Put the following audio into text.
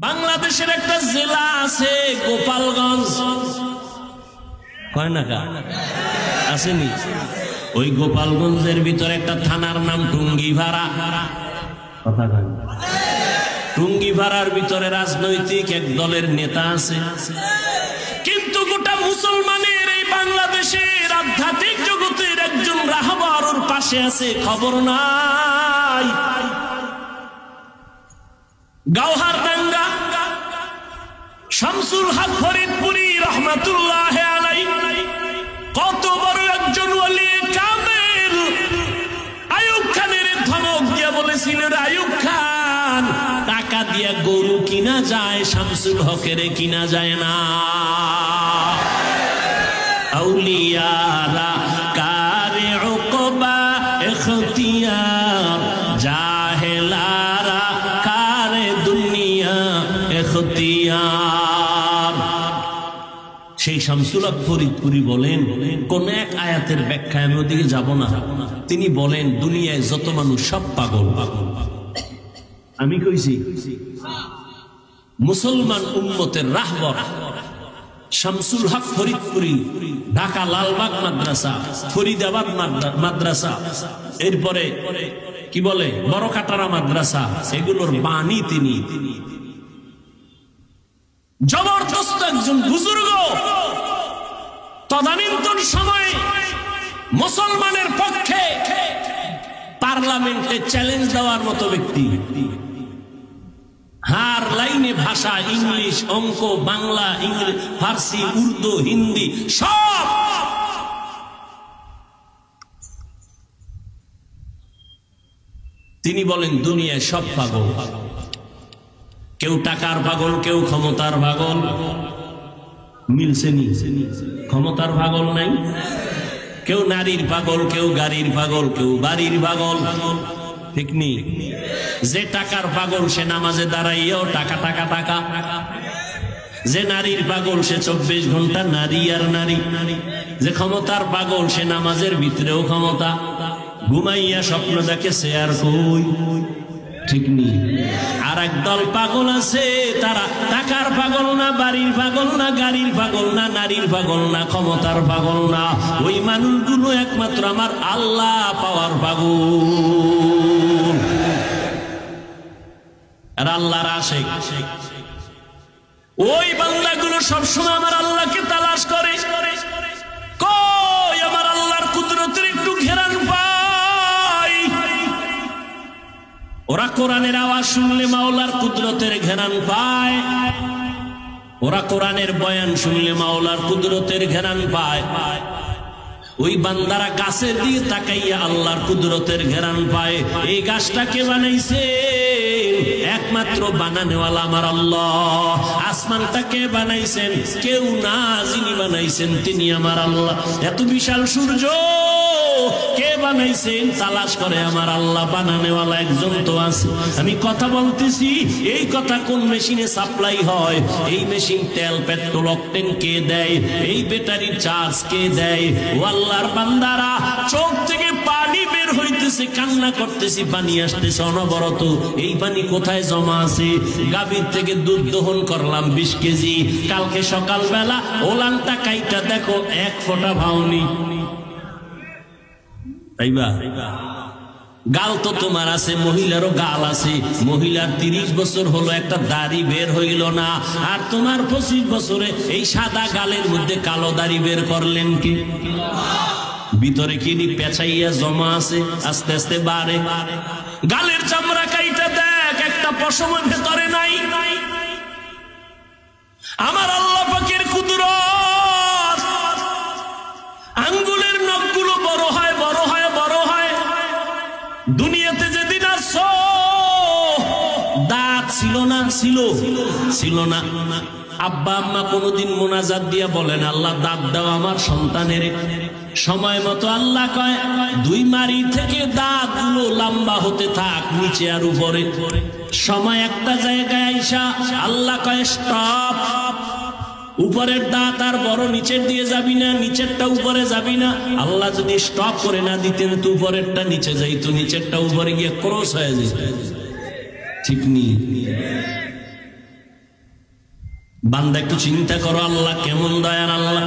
বাংলাদেশের একটা জেলা আছে গোপালগঞ্জ, কয় না কা আসেনি? ওই গোপালগঞ্জের ভিতরে একটা থানার নাম টুঙ্গিপাড়া। টুঙ্গিপাড়ার ভিতরে রাজনৈতিক এক দলের নেতা আছে, কিন্তু গোটা মুসলমানের এই বাংলাদেশের আধ্যাত্মিক জগতের একজন রাহবার ওর পাশে আছে, খবর নাই। গাওহারডাঙ্গা শামসুল হক ফরিদপুরি রহমাতুল্লাহ আলাইহি কত বড় একজন ওলি কামেল। আইয়ুব খানের ধমক দিয়ে বলেছিলেন, আইয়ুব খান টাকা দিয়ে গরু কিনা যায়, শামসুল হকের কিনা যায় না। আউলিয়ারা কারে উকবা ইখতিয়ার, জাহেলারা কারে দুনিয়া ইখতিয়ার। সেই শামসুল হক ফরিদপুরি বলেন, কোন এক আয়াতের ব্যাখ্যায় আমি ওদিকে যাব না। তিনি বলেন, দুনিয়ায় যত মানুষ সব পাগল। আমি কইছি মুসলমান উম্মতের রাহবর শামসুল হক ফরিদপুরি, ঢাকা লালবাগ মাদ্রাসা, ফরিদাবাদ মাদ্রাসা, এরপরে কি বলে বড়কাটারা মাদ্রাসা, এগুলোর বাণী তিনি। জবরদস্ত একজন বুজুর্গ, তদানীন্তন সময়ে মুসলমানের পক্ষে পার্লামেন্টে চ্যালেঞ্জ দেওয়ার মতো ব্যক্তি। হার লাইনে ভাষা, ইংলিশ, অঙ্ক, বাংলা, ইংরেজি, ফার্সি, উর্দু, হিন্দি সব। তিনি বলেন দুনিয়ায় সব পাগল, কেউ টাকার পাগল, কেউ ক্ষমতার পাগল। মিলছে নি? ক্ষমতার পাগল নাই, কেউ নারীর পাগল, কেউ গাড়ির পাগল, কেউ বাড়ির পাগল, ঠিক নি? যে টাকার পাগল সে নামাজে দাঁড়াইয়াও টাকা টাকা টাকা, যে নারীর পাগল সে 24 ঘন্টা নারী আর নারী, যে ক্ষমতার পাগল সে নামাজের ভিতরেও ক্ষমতা, ঘুমাইয়া স্বপ্ন দেখে সে আর কই, ঠিক নি? আর একদল পাগল আছে, তারা টাকার পাগল না, বাড়ির পাগল না, গাড়ির পাগল না, নারীর পাগল না, ক্ষমতার পাগল না। ওই মানুষগুলো একমাত্র আমার আল্লাহ পাওয়ার পাগল। আর আল্লাহর আশিক ওই বান্দাগুলো সবসময় আমার আল্লাহকে তালাশ করে, কই আমার আল্লাহর কুদরতের একটু ঘেরান পাই। ওরা কোরআনের আওয়াজ শুনলে মাওলার কুদরতের ঘেরান পায়, ওরা কোরআনের বয়ান শুনলে মাওলার কুদরতের ঘেরান পায়। ওই বান্দারা গাছের দিকে তাকাইয়া আল্লাহর কুদরতের ঘেরান পায়। এই গাছটা কে বানাইছে? একমাত্র বানানেওয়ালা আমার আল্লাহ। আসমানটা কে বানাইছেন? কেউ না, যিনি বানাইছেন তিনি আমার আল্লাহ। এত বিশাল সূর্য কে বানাইছেন? তালাশ করে আমার আল্লাহ, বানানেওয়ালা একজন তো আছে। আমি কথা বলতেছি, এই কথা কোন মেশিনে সাপ্লাই হয়? এই মেশিন তেল, পেট্রোল, অকটেন কে দেয়? এই ব্যাটারির চার্জ কে দেয়? ও আল্লাহর বান্দারা, চোখ থেকে পানি বের হইতেছে, কান্না করতেছি, পানি আসতেছে অনবরত। এই পানি কোথায় জমা আছে? গাভীর থেকে দুধ দহন করলাম 20 কেজি, কালকে সকালবেলা ওলানটা কাইটা দেখো 1 ফোঁটা ভাওনি। তাইবা গাল তো তোমার আছে, মহিলারও গাল আছে। মহিলার 30 বছর হলো একটা দাড়ি বের হইল না, আর তোমার 25 বছরে এই সাদা গালের মধ্যে কালো দাড়ি বের করলেন কি? ভিতরে কি পেঁচাইয়া জমা আছে, আস্তে আস্তে বাড়ে। গালের চামড়া কাইটা দেখ, একটা পশমের ভেতরে নাই। আমার আল্লাহ পাকের কুদরত, আঙ্গুলের নখগুলো বড় হয়, বড় হয়, বড় হয়। দুনিয়াতে যেদিন আসছো দাঁত ছিল না, ছিল না। আব্বা আম্মা কোনদিন মোনাজাত দিয়া বলেন, আল্লাহ দাঁত দাও আমার সন্তানের। সময় মতো আল্লাহ কয় 2 মারি থেকে দাঁত গুলো লম্বা হতে থাক, নিচে আর উপরে। সময় একটা জায়গায় আইসা আল্লাহ কয় স্টপ, উপরের দাঁত আর বড় নিচের দিয়ে যাবি না, নিচেরটা উপরে যাবি না। আল্লাহ যদি স্টপ করে না দিতেন তো উপরেরটা নিচে যাইতো, নিচেরটা উপরে গিয়ে ক্রস হয়ে যেত, ঠিক নি? বান্দা একটু চিন্তা করো, আল্লাহ কেমন দয়ার আল্লাহ।